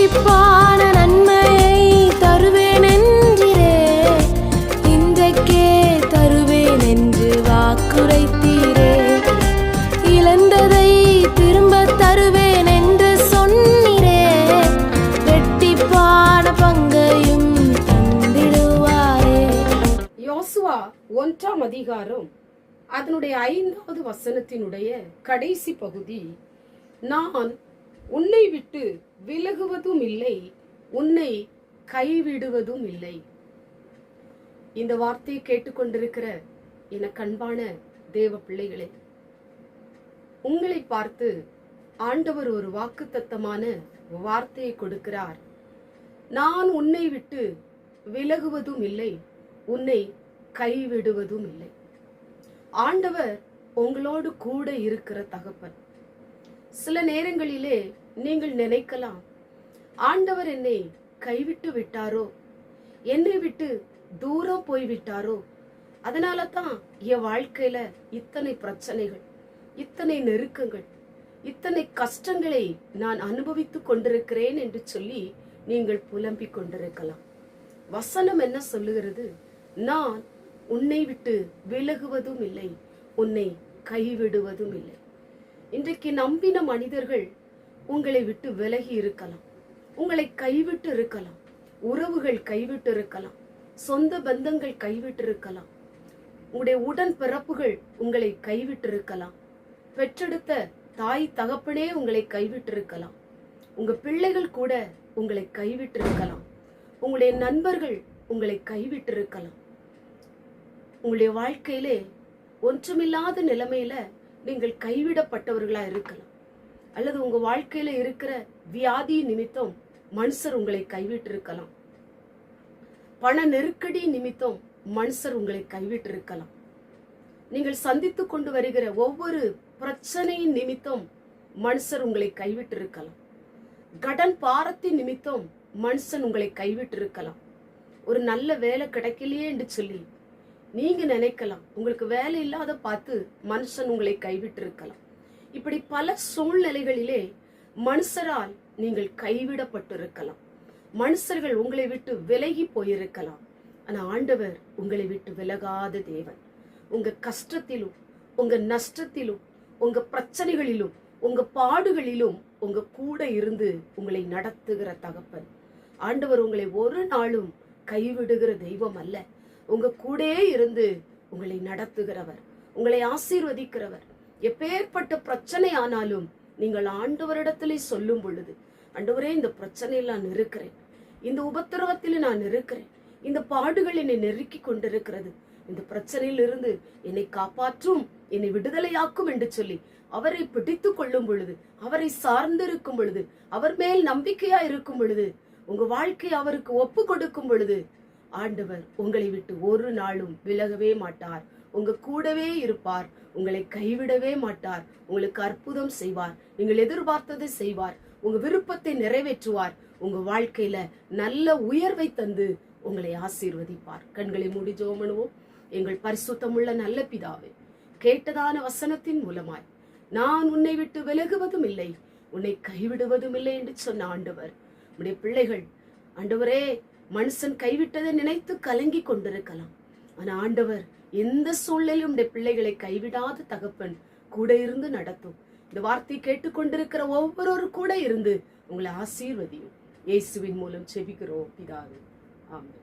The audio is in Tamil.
இரட்டிப்பான நன்மையை தருவேன் என்றிரே, இன்றைக்கே தருவேன் என்று வாக்குரைத்தீரே. இழந்ததை திரும்ப தருவேன் என்று சொன்னீரே, இரட்டிப்பான பங்கையும் தந்திடுவாரே. யோசுவா 1ஆம் அதிகாரம் அதனுடைய 5வது வசனத்தினுடைய கடைசி பகுதி, நான் உன்னை விட்டு விலகுவதும் இல்லை, உன்னை கைவிடுவதும் இல்லை. இந்த வார்த்தையை கேட்டுக்கொண்டிருக்கிற எனக்கு அன்பான தேவ பிள்ளைகளே, உங்களை பார்த்து ஆண்டவர் ஒரு வாக்குத்தத்தமான வார்த்தையை கொடுக்கிறார். நான் உன்னை விட்டு விலகுவதும் இல்லை, உன்னை கைவிடுவதும் இல்லை. ஆண்டவர் உங்களோடு கூட இருக்கிற தகப்பன். சில நேரங்களிலே நீங்கள் நினைக்கலாம், ஆண்டவர் என்னை கைவிட்டு விட்டாரோ, என்னை விட்டு தூரம் போய்விட்டாரோ, அதனால தான் என் வாழ்க்கையில இத்தனை பிரச்சனைகள், இத்தனை நெருக்கங்கள், இத்தனை கஷ்டங்களை நான் அனுபவித்துக் கொண்டிருக்கிறேன் என்று சொல்லி நீங்கள் புலம்பிக் கொண்டிருக்கலாம். வசனம் என்ன சொல்லுகிறது? நான் உன்னை விட்டு விலகுவதும் இல்லை, உன்னை கைவிடுவதும் இல்லை. இன்றைக்கு நம்பின மனிதர்கள் உங்களை விட்டு விலகி இருக்கலாம், உங்களை கைவிட்டு இருக்கலாம், உறவுகள் கைவிட்டு இருக்கலாம், சொந்த பந்தங்கள் கைவிட்டு இருக்கலாம், உங்களுடைய உடன் பிறப்புகள் உங்களை கைவிட்டு இருக்கலாம், பெற்றெடுத்த தாய் தகப்பனே உங்களை கைவிட்டு இருக்கலாம், உங்க பிள்ளைகள் கூட உங்களை கைவிட்டு இருக்கலாம், உங்களுடைய நண்பர்கள் உங்களை கைவிட்டு இருக்கலாம். உங்களுடைய வாழ்க்கையிலே ஒன்றுமில்லாத நிலைமையில நீங்கள் கைவிடப்பட்டவர்களா இருக்கலாம். அல்லது உங்க வாழ்க்கையில இருக்கிற வியாதி நிமித்தம் மனுஷர் உங்களை கைவிட்டு இருக்கலாம். பண நெருக்கடி நிமித்தம் மனுஷர் உங்களை கைவிட்டு இருக்கலாம். நீங்கள் சந்தித்துக் கொண்டு வருகிற ஒவ்வொரு பிரச்சனையின் நிமித்தம் மனுஷர் உங்களை கைவிட்டு இருக்கலாம். கடன் பாரத்தின் நிமித்தம் மனுஷன் உங்களை கைவிட்டு இருக்கலாம். ஒரு நல்ல வேலை கிடைக்கலையே என்று சொல்லி நீங்க நினைக்கலாம், உங்களுக்கு வேலை இல்லாத பார்த்து மனுஷன் உங்களை கைவிட்டு இருக்கலாம். இப்படி பல சூழ்நிலைகளிலே மனுஷரால் நீங்கள் கைவிடப்பட்டிருக்கலாம். மனுஷர்கள் உங்களை விட்டு விலகி போயிருக்கலாம். ஆனா ஆண்டவர் உங்களை விட்டு விலகாத தேவன். உங்க கஷ்டத்திலும், உங்க நஷ்டத்திலும், உங்க பிரச்சனைகளிலும், உங்க பாடுகளிலும் உங்க கூட இருந்து உங்களை நடத்துகிற தகப்பன். ஆண்டவர் உங்களை ஒரு நாளும் கைவிடுகிற தெய்வம் அல்ல. உங்க கூடே இருந்து உங்களை நடத்துகிறவர், உங்களை ஆசீர்வதிக்கிறவர். எப்பேற்பட்ட பிரச்சனை ஆனாலும் நீங்கள் ஆண்டவரிடத்திலே சொல்லும் பொழுது, ஆண்டவரே இந்த பிரச்சனையில் நான் இருக்கிறேன், இந்த உபத்திரவத்தில் நான் இருக்கிறேன், இந்த பாடுகள் என்னை நெருக்கி கொண்டிருக்கிறது, இந்த பிரச்சனையிலிருந்து என்னை காப்பாற்றும், என்னை விடுதலையாக்கும் என்று சொல்லி அவரை பிடித்து கொள்ளும் பொழுது, அவரை சார்ந்திருக்கும் பொழுது, அவர் மேல் நம்பிக்கையா இருக்கும் பொழுது, உங்க வாழ்க்கையை அவருக்கு ஒப்பு கொடுக்கும் பொழுது, ஆண்டவர் உங்களை விட்டு ஒரு நாளும் விலகவே மாட்டார். உங்க கூடவே இருப்பார். உங்களை கைவிடவே மாட்டார். உங்களுக்கு அற்புதம் செய்வார். நீங்கள் எதிர்பார்த்ததை செய்வார். உங்க விருப்பத்தை நிறைவேற்றுவார். உங்க வாழ்க்கையில நல்ல உயர்வை தந்து உங்களை ஆசீர்வதிப்பார். கண்களை மூடி ஜெபம் பண்ணுவோம். எங்கள் பரிசுத்தமுள்ள நல்ல பிதாவே, கேட்டதான வசனத்தின் மூலமாய் நான் உன்னை விட்டு விலகுவதும் இல்லை, உன்னை கைவிடுவதும் இல்லை என்று சொன்ன ஆண்டவர், உடைய பிள்ளைகள் ஆண்டவரே மனுஷன் கைவிட்டதை நினைத்து கலங்கி கொண்டிருக்கலாம். ஆனா ஆண்டவர் எந்த சூழ்நிலையும் உடைய பிள்ளைகளை கைவிடாத தகப்பன் கூட இருந்து நடத்தும். இந்த வார்த்தை கேட்டுக்கொண்டிருக்கிற ஒவ்வொருவரும் கூட இருந்து உங்களை ஆசீர்வதியும். இயேசுவின் மூலம் செபிக்கிறோம் பிதாவே, ஆமென்.